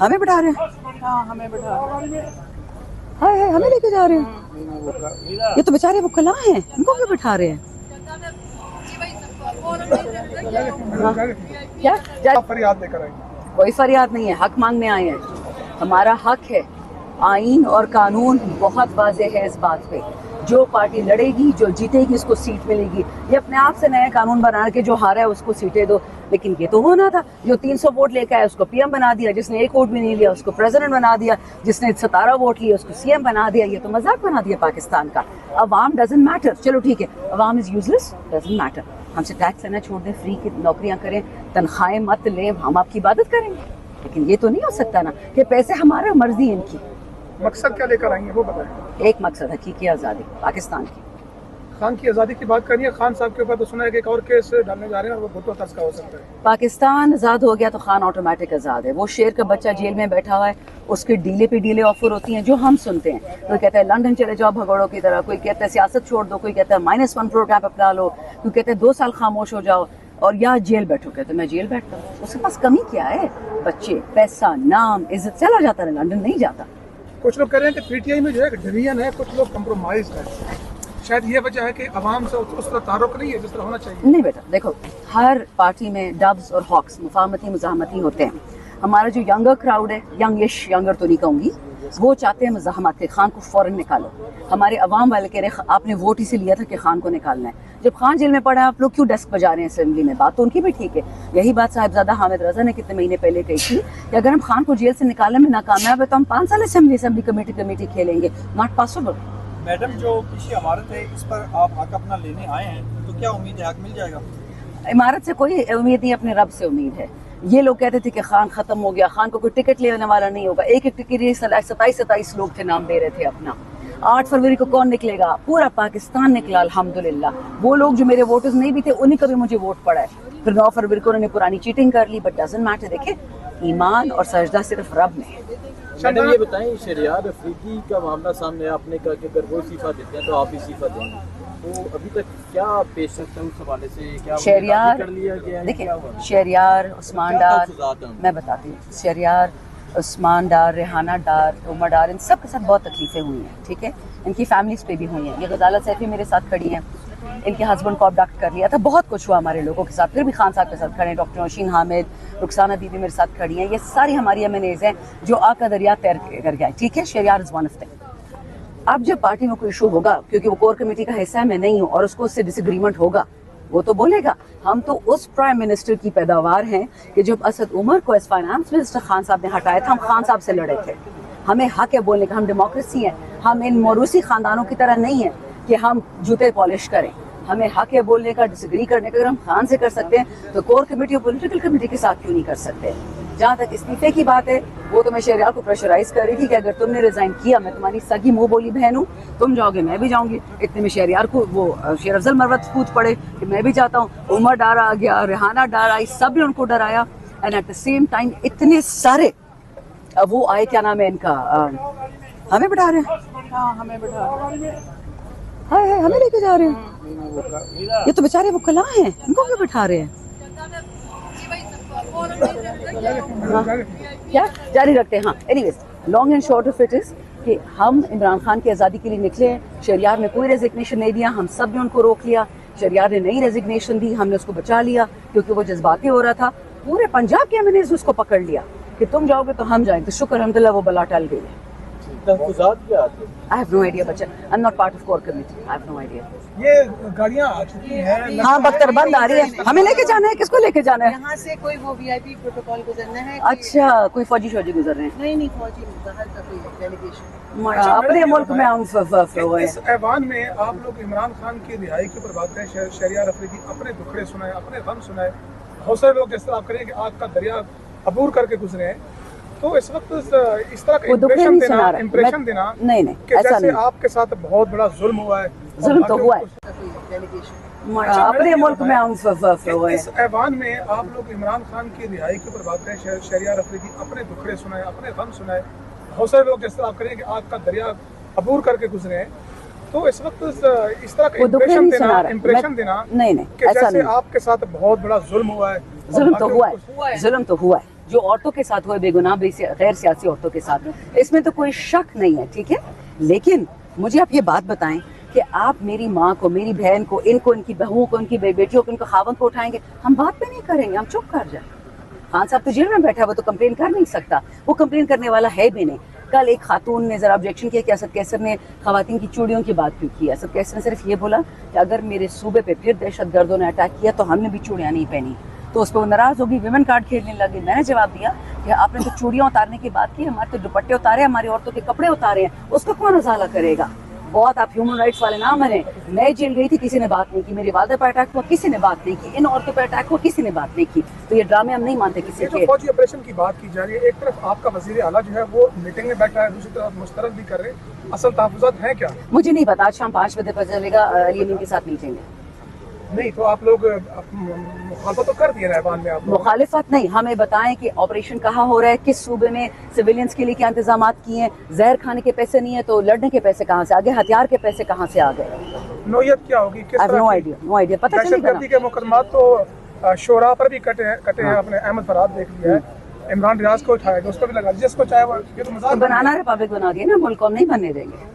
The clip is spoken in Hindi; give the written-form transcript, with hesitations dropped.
हमें बिठा रहे हैं? हाँ हमें बिठा हाय हाय, हमें लेके जा रहे हैं? ये तो बेचारे वो कला हैं, इनको क्यों बिठा रहे हैं? क्या फरियाद लेकर आएंगे? कोई फरियाद नहीं है, हक मांगने आए हैं। हमारा हक है। आइन और कानून बहुत वाज़ेह है इस बात पे। जो पार्टी लड़ेगी, जो जीतेगी, उसको सीट मिलेगी। ये अपने आप से नए कानून बना के जो हारा है उसको सीटें दो, लेकिन ये तो होना था। जो 300 वोट लेकर आया उसको पीएम बना दिया, जिसने एक वोट भी नहीं लिया उसको प्रेसिडेंट बना दिया, जिसने 17 वोट लिए उसको सीएम बना दिया। ये तो मजाक बना दिया पाकिस्तान का। अवाम डजंट मैटर। चलो ठीक है, अवाम इज यूजलेस, डजंट मैटर। हमसे टैक्स लेना छोड़ दें, फ्री की नौकरियां करें, तनख्वाहें मत लें, हम आपकी इबादत करेंगे। लेकिन ये तो नहीं हो सकता ना कि पैसे हमारा, मर्जी इनकी। मकसद क्या लेकर आएंगे वो बताएं। एक मकसद हकीकी आज़ादी पाकिस्तान की। खान की आज़ादी की बात करिए। खान साहब के ऊपर तो सुना है कि एक और केस डालने जा रहे हैं और वो भुट्टो तर्ज का हो सकता है। पाकिस्तान आज़ाद हो गया तो खान ऑटोमेटिक आज़ाद है। वो शेर का बच्चा जेल में बैठा हुआ है, उसके डीले पे डीले ऑफर होती हैं जो हम सुनते हैं। कोई कहता है लंदन चले जाओ भगोड़ों की तरह, कोई कहता है सियासत छोड़ दो, कोई कहता है -1 प्रोग्राम अपना लो, कोई कहता है 2 साल खामोश हो जाओ और या जेल बैठो। कहते मैं जेल बैठता हूँ, उसके पास कमी क्या है? बच्चे, पैसा, नाम, इज्जत, चला जाता है, लंदन नहीं जाता। कुछ लोग कह रहे हैं कि पीटीआई में जो है डिवीजन है, कुछ लोग कंप्रोमाइज है। शायद ये वजह है कि अवाम से उस तरह तारुक नहीं है जिस तरह होना चाहिए। नहीं बेटा, देखो हर पार्टी में डब्स और हॉक्स, मुफाहमती मुजाहमती होते हैं। हमारा जो यंगर क्राउड है, यंगिश, यंगर तो नहीं कहूँगी, वो चाहते हैं मुजाहमत के, खान को फौरन निकालो। हमारे अवाम वाले कह रहे आपने वोट इसे लिया था कि खान को निकालना है। जब खान जेल में पड़ा है आप लोग क्यों डेस्क बजा रहे हैं असेंबली में? बात तो उनकी भी ठीक है। यही बात साहिबजादा हामिद रजा ने कितने महीने पहले कही थी कि अगर हम खान को जेल से निकालने में नाकामयाब है तो हम 5 साल असेंबली कमेटी खेलेंगे। Not possible. मैडम, जो पीछे इमारत है इस पर आप हक अपना लेने आए हैं, तो क्या उम्मीद है हक मिल जाएगा? इमारत से कोई उम्मीद नहीं, अपने रब से उम्मीद है। ये लोग कहते थे कि खान खत्म हो गया, खान को कोई टिकट लेने वाला नहीं होगा। एक टिकट 27 लोग थे नाम दे रहे थे अपना। 8 फरवरी को कौन निकलेगा? पूरा पाकिस्तान निकला अल्हम्दुलिल्लाह। वो लोग जो मेरे वोटर्स नहीं भी थे उन्हीं का भी मुझे वोट पड़ा है। फिर 9 फरवरी को उन्होंने पुरानी चीटिंग कर ली, बट डजंट मैटर। देखे, ईमान और सजदा सिर्फ रब में है। मैडम ये बताएं, शरियार अफरीदी का मामला सामने आपने कहा कि अगर वो इस्तीफा देते हैं तो आप इस्तीफा देंगे, तो अभी तक क्या पेश है उस हवाले से? क्या शहरियार कर लिया गया है? देखिए, शहरियार, उस्मान डार, मैं बताती हूँ, शहरियार, उस्मान डार, रेहाना डार, उमर डार, इन सब के साथ बहुत तकलीफें हुई हैं, ठीक है। इनकी फैमिलीज पे भी हुई हैं। ये गजाला सैफी मेरे साथ खड़ी हैं, इनके हस्बैंड को अबडक्ट कर लिया था। बहुत कुछ हुआ हमारे लोगों के साथ, फिर भी खान साहब के साथ खड़े हैं। डॉक्टर नौशीन हामिद, रुखसाना दीदी मेरे साथ खड़ी हैं। ये सारी हमारी MNAs हैं जो आका दरिया तैर कर गए, ठीक है। Shahryar is one of them. अब जब पार्टी में कोई इशू होगा, क्योंकि वो कोर कमेटी का हिस्सा है, मैं नहीं हूँ, और उसको उससे डिसएग्रीमेंट होगा, वो तो बोलेगा। हम तो उस प्राइम मिनिस्टर की पैदावार हैं कि जब असद उमर को एज फाइनेंस मिनिस्टर खान साहब ने हटाया था, हम खान साहब से लड़े थे। हमें हक है बोलने का, हम डेमोक्रेसी है। हम इन मौरूसी खानदानों की तरह नहीं है कि हम जूते पॉलिश करें। हमें हक है बोलने का, डिसएग्री करने का। अगर हम खान से कर सकते हैं तो कोर कमेटी और पॉलिटिकल कमेटी के साथ क्यों नहीं कर सकते? जहाँ तक इस्तीफे की बात है, वो तो मैं शहरियार को प्रेशराइज कर रही थी कि अगर तुमने रिजाइन किया, मैं तुम्हारी सगी मुंह बोली बहन हूँ, तुम जाओगे मैं भी जाऊंगी। इतने में शहरियार को वो शेर अफजल मरवत कूद पड़े कि मैं भी जाता हूँ। उमर डार आ गया, रेहाना डार आई, सब ने उनको डराया। And at the same time इतने सारे वो आए, क्या नाम है इनका, हमें बिठा रहे हैं? हाँ हमें बिठा हाय हाय, हमें लेके जा रहे हैं? ये तो बेचारे वो कला हैं, इनको क्यों बिठा रहे हैं? क्या जारी रखते हैं? हाँ, anyways, long and short of it is कि हम इमरान खान की आज़ादी के लिए निकले हैं। शहरियार ने कोई रेजिग्नेशन नहीं दिया, हम सब ने उनको रोक लिया। शहरियार ने नई रेजिग्नेशन दी, हमने उसको बचा लिया क्योंकि वो जज्बाती हो रहा था। पूरे पंजाब के MNAs उसको पकड़ लिया कि तुम जाओगे तो हम जाएंगे। तो शुक्र अल्हम्दुलिल्लाह वो बला टल गई है। I have no idea, बच्चा। I'm not part of core committee. I have no idea. ये गाड़ियाँ आ चुकी हैं। हाँ, बख्तरबंद आ रही है। हमें लेके जाना है? किसको लेके जाना है? यहाँ से कोई वो VIP प्रोटोकॉल गुजरना है? अच्छा, कोई फौजी गुजर रहे हैं? नहीं, फौजी बाहर का कोई डेलीगेशन। अपने मुल्क में हम इस ऐवान में आप लोग इमरान खान की रिहाई के ऊपर बात करें। शहरियार अफरीदी अपने दुखड़े सुनाए, अपने गम सुनाए। बहुत सारे लोग इस तरह करें कि आग का दरिया अबूर करके गुजरे हैं। तो इस वक्त इस तरह का इम्प्रेशन देना नहीं कि जैसे आपके साथ बहुत बड़ा जुल्म हुआ है। जुल्म तो हुआ है अपने मुल्क में हम इस ऐवान में आप लोग इमरान खान की रिहाई के ऊपर बात करें। शहरियार अफरीदी अपने दुखड़े सुनाए, अपने गम सुनाए। बहुत सारे लोग इस तरह करें कि आग का दरिया अबूर करके गुजरे हैं। तो इस वक्त इस तरह का इम्प्रेशन देना नहीं, कि जैसे आपके साथ बहुत बड़ा जुल्म हुआ है। जुल्म तो हुआ है। जो औरतों के साथ हुए बेगुनाह गैर सियासी औरतों के साथ, इसमें तो कोई शक नहीं है, ठीक है। लेकिन मुझे आप ये बात बताएं कि आप मेरी माँ को, मेरी बहन को, इनको, इनकी बहुओं को, इनकी बेटियों को, इनको खावंद को उठाएंगे, हम बात भी नहीं करेंगे, हम चुप कर जाए। खान साहब तो जेल में बैठा, वो तो कंप्लेन कर नहीं सकता, वो कंप्लेन करने वाला है भी नहीं। कल एक खातून ने जरा ऑब्जेक्शन किया कि असद कैसर ने खवातीन की चूड़ियों की बात क्यों की। असद कैसर ने सिर्फ ये बोला कि अगर मेरे सूबे पे फिर दहशतगर्दों ने अटैक किया तो हमने भी चूड़ियाँ नहीं पहनी, तो उस पर वो नाराज होगी, विमेन कार्ड खेलने लगी। मैंने जवाब दिया कि आपने तो चूड़ियाँ उतारने की बात की, हमारे तो दुपट्टे उतारे, हमारी औरतों के कपड़े उतारे हैं, उसका कौन उजाला करेगा। बहुत आप ह्यूमन राइट्स वाले ना बने। मैं जेल गई थी, किसी ने बात नहीं की, मेरी वालदा पर अटैक हुआ, किसी ने बात नहीं की, इन औरतों पर अटैक हुआ, किसी ने बात नहीं की। तो ये ड्रामे हम नहीं मानते किसी के। फौजी ऑपरेशन की बात की जा रही है, एक तरफ आपका वजीर आला जो है वो मीटिंग में बैठा है, दूसरी तरफ मुस्तरद भी कर रहे हैं, असल तहफ़्फ़ुज़ात हैं क्या? मुझे नहीं पता, आज शाम 5 बजे पता चलेगा। अली अमीन के साथ मीटिंग है। नहीं तो आप लोग मुखालफत तो कर दिए ना ऐवान में आप लोग। मुखालिफत नहीं, हमें बताएं कि ऑपरेशन कहाँ हो रहा है, किस सूबे में, सिविलियंस के लिए क्या इंतजाम किए हैं। जहर खाने के पैसे नहीं है तो लड़ने के पैसे कहाँ से आ गए, हथियार के पैसे कहाँ से आ गए? नौयत क्या होगी, किस तरह? नो आइडिया, पता चलेगा दहशतगर्दी के मुकदमात तो शोरा पर भी कटे हैं। आपने अहमद फराद देख लिया है, इमरान रियाज को उठाया, उस पर भी लगा, जिसको चाहे वो, ये तो मजाक बनाना रिपब्लिक बना दिया ना, मुल्क को हम नहीं बनने देंगे।